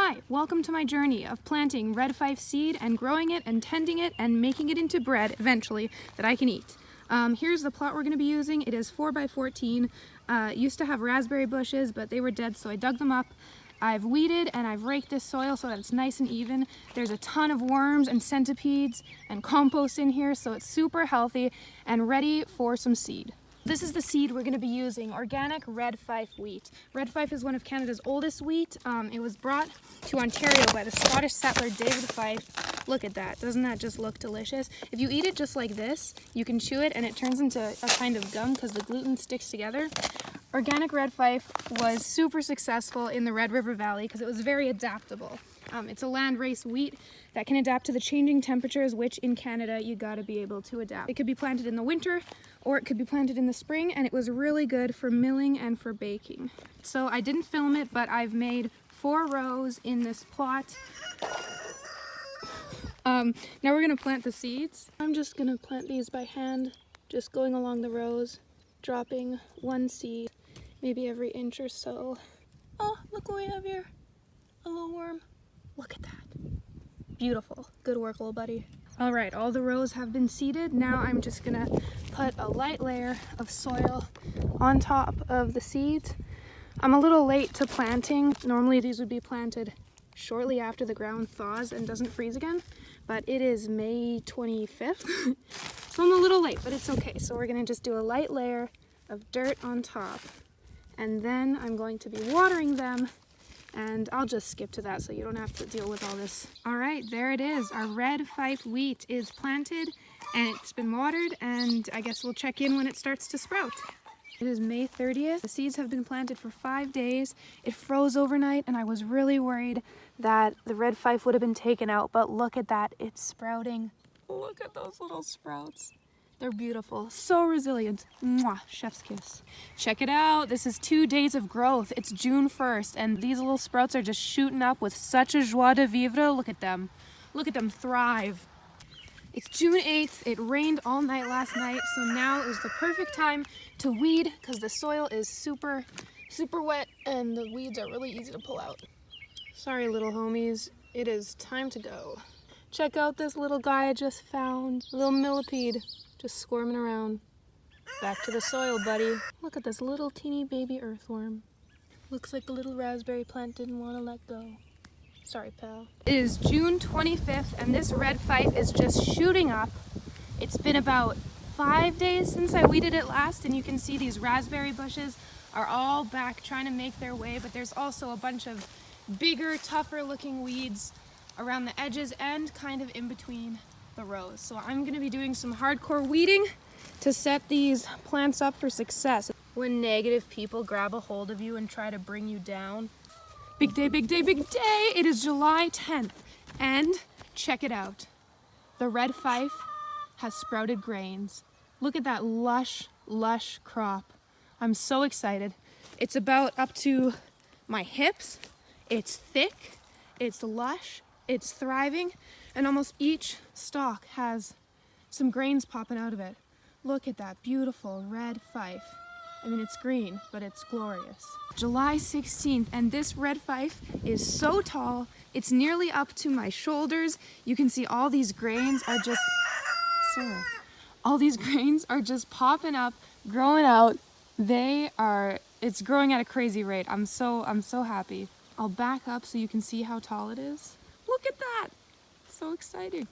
Hi, welcome to my journey of planting red Fife seed and growing it and tending it and making it into bread eventually that I can eat. Here's the plot we're going to be using. It is 4x14. It used to have raspberry bushes, but they were dead, so I dug them up. I've weeded and I've raked this soil so that it's nice and even. There's a ton of worms and centipedes and compost in here, so it's super healthy and ready for some seed. This is the seed we're going to be using, organic red Fife wheat. Red Fife is one of Canada's oldest wheat. It was brought to Ontario by the Scottish settler David Fife. Look at that. Doesn't that just look delicious? If you eat it just like this, you can chew it and it turns into a kind of gum because the gluten sticks together. Organic red Fife was super successful in the Red River Valley because it was very adaptable. It's a land-raised wheat that can adapt to the changing temperatures, which in Canada you gotta be able to adapt. It could be planted in the winter or it could be planted in the spring, and it was really good for milling and for baking. So I didn't film it, but I've made 4 rows in this plot. Now we're gonna plant the seeds. I'm just gonna plant these by hand, just going along the rows, dropping 1 seed, maybe every inch or so. Oh, look what we have here. A little worm. Look at that. Beautiful. Good work, little buddy. All right, all the rows have been seeded. Now I'm just gonna put a light layer of soil on top of the seeds. I'm a little late to planting. Normally these would be planted shortly after the ground thaws and doesn't freeze again, but it is May 25th. So I'm a little late, but it's okay. So we're gonna just do a light layer of dirt on top, and then I'm going to be watering them. And I'll just skip to that so you don't have to deal with all this. All right, there it is. Our red Fife wheat is planted and it's been watered, and I guess we'll check in when it starts to sprout. It is May 30th. The seeds have been planted for 5 days. It froze overnight and I was really worried that the red Fife would have been taken out, but look at that, it's sprouting. Look at those little sprouts. They're beautiful, so resilient. Mwah, chef's kiss. Check it out, this is 2 days of growth. It's June 1st, and these little sprouts are just shooting up with such a joie de vivre. Look at them thrive. It's June 8th, it rained all night last night, so now is the perfect time to weed because the soil is super wet and the weeds are really easy to pull out. Sorry, little homies, it is time to go. Check out this little guy I just found, a little millipede. Just squirming around. Back to the soil, buddy. Look at this little teeny baby earthworm. Looks like a little raspberry plant didn't want to let go. Sorry, pal. It is June 25th and this red Fife is just shooting up. It's been about 5 days since I weeded it last, and you can see these raspberry bushes are all back trying to make their way, but there's also a bunch of bigger, tougher looking weeds around the edges and kind of in between the rows. So I'm going to be doing some hardcore weeding to set these plants up for success. When negative people grab a hold of you and try to bring you down. Big day, big day, big day! It is July 10th, and check it out. The red Fife has sprouted grains. Look at that lush crop. I'm so excited. It's about up to my hips. It's thick, it's lush, it's thriving, and almost each stalk has some grains popping out of it. Look at that beautiful red Fife. I mean, it's green, but it's glorious. July 16th, and this red Fife is so tall, it's nearly up to my shoulders. You can see all these grains are just, Sarah, all these grains are just popping up, growing out. It's growing at a crazy rate. I'm so happy. I'll back up so you can see how tall it is. Look at that. So exciting.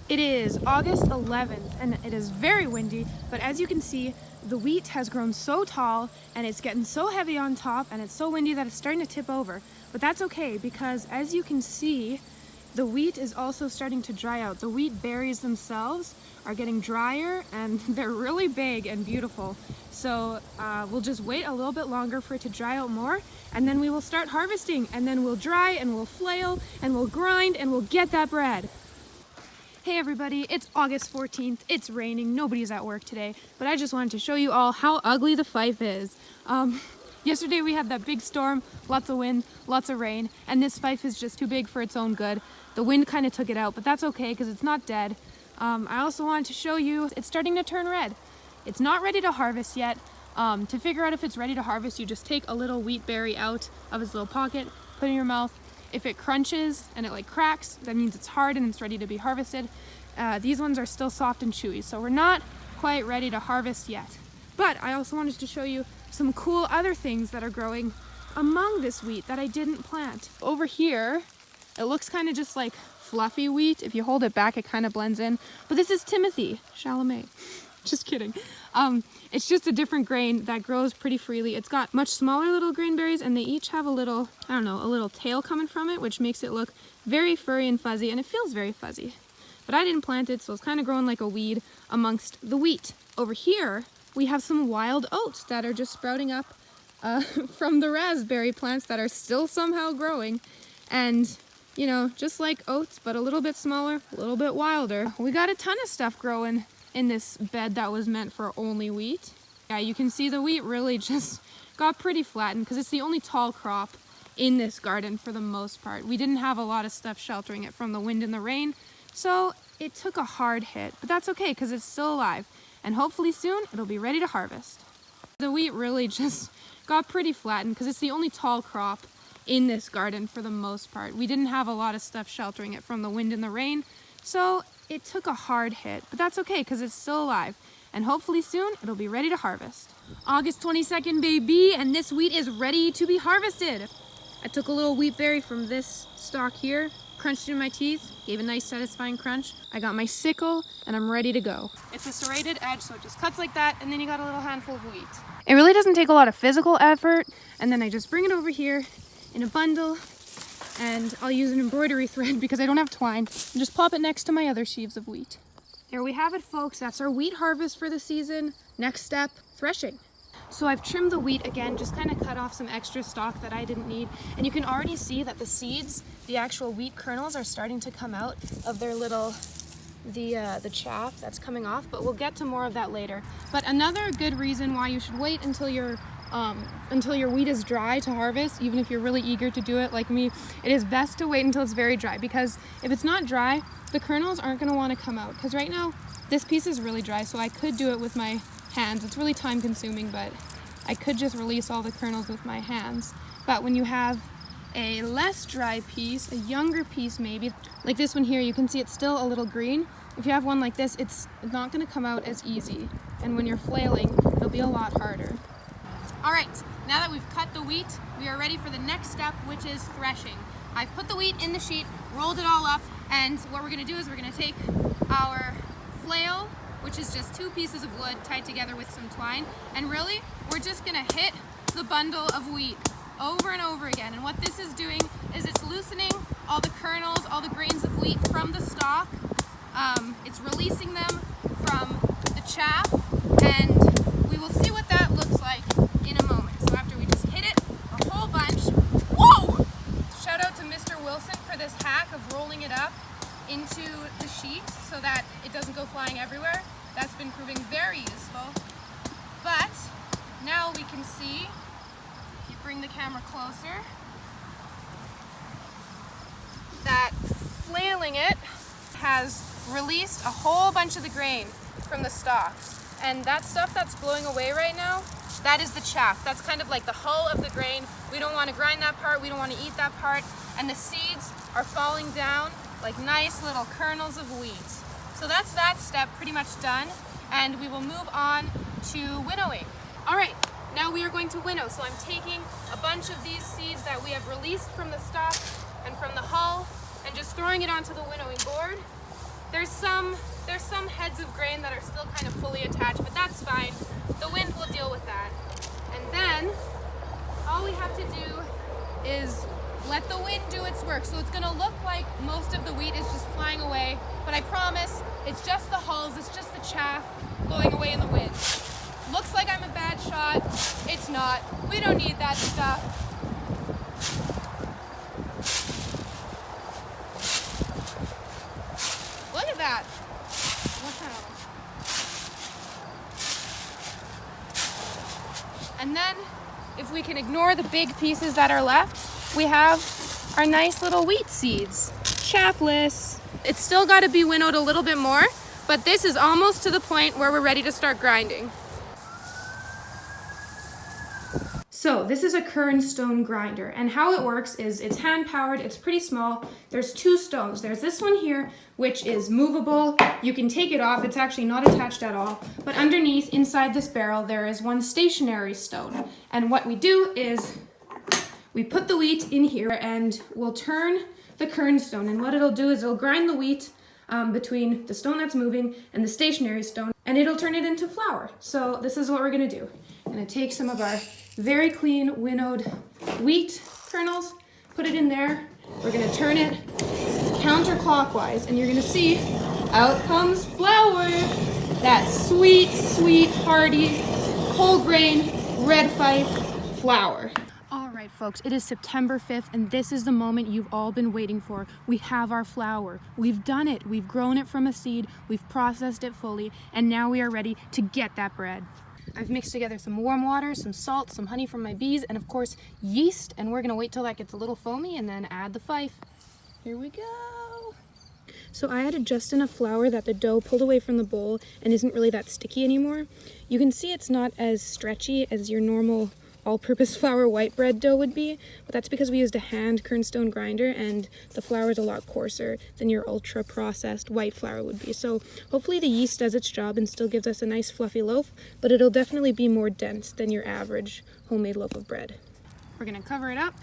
It is August 11th and it is very windy, but as you can see, the wheat has grown so tall and it's getting so heavy on top and it's so windy that it's starting to tip over. But that's okay because as you can see, the wheat is also starting to dry out. The wheat berries themselves are getting drier and they're really big and beautiful. So we'll just wait a little bit longer for it to dry out more, and then we will start harvesting, and then we'll dry and we'll flail and we'll grind and we'll get that bread. Hey everybody, it's August 14th. It's raining, nobody's at work today, but I just wanted to show you all how ugly the Fife is. Yesterday we had that big storm, lots of wind, lots of rain, and this Fife is just too big for its own good. The wind kind of took it out, but that's okay because it's not dead. I also wanted to show you it's starting to turn red. It's not ready to harvest yet. To figure out if it's ready to harvest, you just take a little wheat berry out of its little pocket, put it in your mouth, If it crunches and it like cracks, that means it's hard and it's ready to be harvested. These ones are still soft and chewy, so we're not quite ready to harvest yet. But I also wanted to show you some cool other things that are growing among this wheat that I didn't plant. Over here, it looks kind of just like fluffy wheat. If you hold it back, it kind of blends in. But this is Timothy Chalamet. Just kidding. It's just a different grain that grows pretty freely. It's got much smaller little grain berries, and they each have a little, I don't know, a little tail coming from it, which makes it look very furry and fuzzy, and it feels very fuzzy. But I didn't plant it, so it's kind of growing like a weed amongst the wheat. Over here, we have some wild oats that are just sprouting up from the raspberry plants that are still somehow growing. And, you know, just like oats, but a little bit smaller, a little bit wilder. We got a ton of stuff growing in this bed that was meant for only wheat. Yeah, you can see the wheat really just got pretty flattened because it's the only tall crop in this garden for the most part. We didn't have a lot of stuff sheltering it from the wind and the rain, so it took a hard hit, but that's okay because it's still alive, and hopefully soon it'll be ready to harvest. The wheat really just got pretty flattened because it's the only tall crop in this garden for the most part. We didn't have a lot of stuff sheltering it from the wind and the rain, so it took a hard hit, but that's okay because it's still alive, and hopefully soon it'll be ready to harvest. August 22nd, baby, and this wheat is ready to be harvested. I took a little wheat berry from this stalk here, crunched it in my teeth, gave a nice satisfying crunch. I got my sickle and I'm ready to go. It's a serrated edge, so it just cuts like that, and then you got a little handful of wheat. It really doesn't take a lot of physical effort, and then I just bring it over here in a bundle, and I'll use an embroidery thread because I don't have twine, and just plop it next to my other sheaves of wheat. There we have it, folks. That's our wheat harvest for the season. Next step, threshing. So I've trimmed the wheat again, just kind of cut off some extra stalk that I didn't need. And you can already see that the seeds, the actual wheat kernels, are starting to come out of their little, the chaff that's coming off, but we'll get to more of that later. But another good reason why you should wait until your wheat is dry to harvest, even if you're really eager to do it like me, it is best to wait until it's very dry, because if it's not dry, the kernels aren't going to want to come out. Because right now, this piece is really dry, so I could do it with my hands. It's really time consuming, but I could just release all the kernels with my hands. But when you have a less dry piece, a younger piece maybe, like this one here, you can see it's still a little green. If you have one like this, it's not going to come out as easy. And when you're flailing, it'll be a lot harder. All right, now that we've cut the wheat, we are ready for the next step, which is threshing. I've put the wheat in the sheet, rolled it all up, and what we're going to do is we're going to take our flail, which is just 2 pieces of wood tied together with some twine, and really, we're just going to hit the bundle of wheat over and over again. And what this is doing is it's loosening all the kernels, all the grains of wheat from the stalk. It's releasing them from the chaff, and we will see what that looks like in a moment. So after we just hit it a whole bunch, whoa! Shout out to Mr. Wilson for this hack of rolling it up into the sheet so that it doesn't go flying everywhere. That's been proving very useful. But now we can see, if you bring the camera closer, that flailing it has released a whole bunch of the grain from the stalks. And that stuff that's blowing away right now, that is the chaff. That's kind of like the hull of the grain. We don't want to grind that part, we don't want to eat that part. And the seeds are falling down like nice little kernels of wheat. So that's that step pretty much done. And we will move on to winnowing. All right, now we are going to winnow. So I'm taking a bunch of these seeds that we have released from the stalk and from the hull and just throwing it onto the winnowing board. There's some heads of grain that are still kind of fully attached, but that's fine. The wind will deal with that. And then all we have to do is let the wind do its work. So it's gonna look like most of the wheat is just flying away, but I promise it's just the hulls, it's just the chaff blowing away in the wind. Looks like I'm a bad shot. It's not. We don't need that stuff. Look at that. Wow. And then, if we can ignore the big pieces that are left, we have our nice little wheat seeds, chaffless. It's still got to be winnowed a little bit more, but this is almost to the point where we're ready to start grinding. So this is a kernstone grinder, and how it works is it's hand powered, it's pretty small. There's two stones. There's this one here, which is movable. You can take it off, it's actually not attached at all. But underneath, inside this barrel, there is one stationary stone. And what we do is we put the wheat in here and we'll turn the kernstone. And what it'll do is it'll grind the wheat between the stone that's moving and the stationary stone, and it'll turn it into flour. So this is what we're gonna do. I'm gonna take some of our very clean winnowed wheat kernels, put it in there. We're gonna turn it counterclockwise, and you're gonna see out comes flour. That sweet, sweet, hearty, whole grain, red Fife flour. All right, folks, it is September 5th, and this is the moment you've all been waiting for. We have our flour. We've done it. We've grown it from a seed. We've processed it fully, and now we are ready to get that bread. I've mixed together some warm water, some salt, some honey from my bees, and of course, yeast, and we're gonna wait till that gets a little foamy and then add the Fife. Here we go. So I added just enough flour that the dough pulled away from the bowl and isn't really that sticky anymore. You can see it's not as stretchy as your normal all-purpose flour white bread dough would be, but that's because we used a hand kernstone grinder and the flour is a lot coarser than your ultra processed white flour would be. So hopefully the yeast does its job and still gives us a nice fluffy loaf, but it'll definitely be more dense than your average homemade loaf of bread. We're gonna cover it up,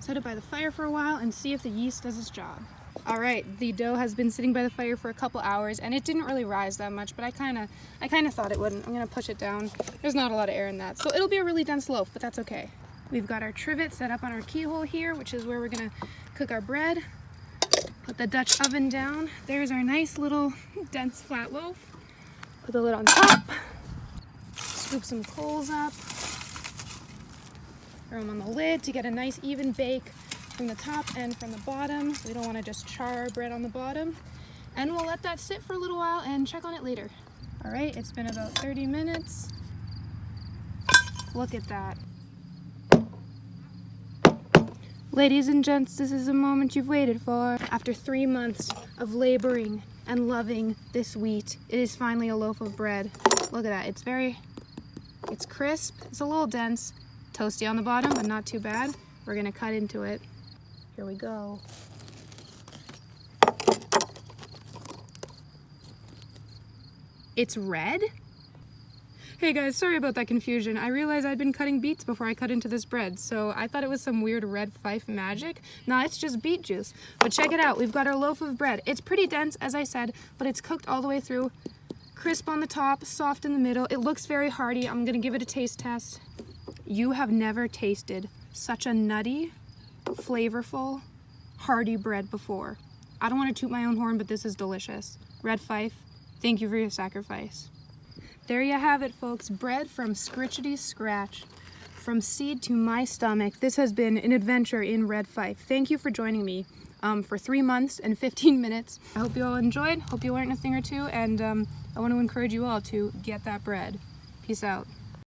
set it by the fire for a while, and see if the yeast does its job. All right, the dough has been sitting by the fire for a couple hours and it didn't really rise that much, but I kind of thought it wouldn't. I'm gonna push it down. There's not a lot of air in that, so it'll be a really dense loaf, but that's okay. We've got our trivet set up on our keyhole here, which is where we're gonna cook our bread. Put the Dutch oven down. There's our nice little dense flat loaf. Put the lid on top. Scoop some coals up. Throw them on the lid to get a nice even bake from the top and from the bottom. We don't want to just char our bread on the bottom. And we'll let that sit for a little while and check on it later. All right, it's been about 30 minutes. Look at that. Ladies and gents, this is the moment you've waited for. After 3 months of laboring and loving this wheat, it is finally a loaf of bread. Look at that, it's crisp, it's a little dense, toasty on the bottom, but not too bad. We're gonna cut into it. Here we go. It's red? Hey guys, sorry about that confusion. I realized I'd been cutting beets before I cut into this bread, so I thought it was some weird red Fife magic. Nah, it's just beet juice. But check it out, we've got our loaf of bread. It's pretty dense, as I said, but it's cooked all the way through. Crisp on the top, soft in the middle. It looks very hearty. I'm gonna give it a taste test. You have never tasted such a nutty, flavorful, hearty bread before. I don't want to toot my own horn, but this is delicious. Red Fife, thank you for your sacrifice. There you have it, folks. Bread from scritchety scratch. From seed to my stomach. This has been an adventure in Red Fife. Thank you for joining me for 3 months and 15 minutes. I hope you all enjoyed. Hope you learned a thing or two, and I want to encourage you all to get that bread. Peace out.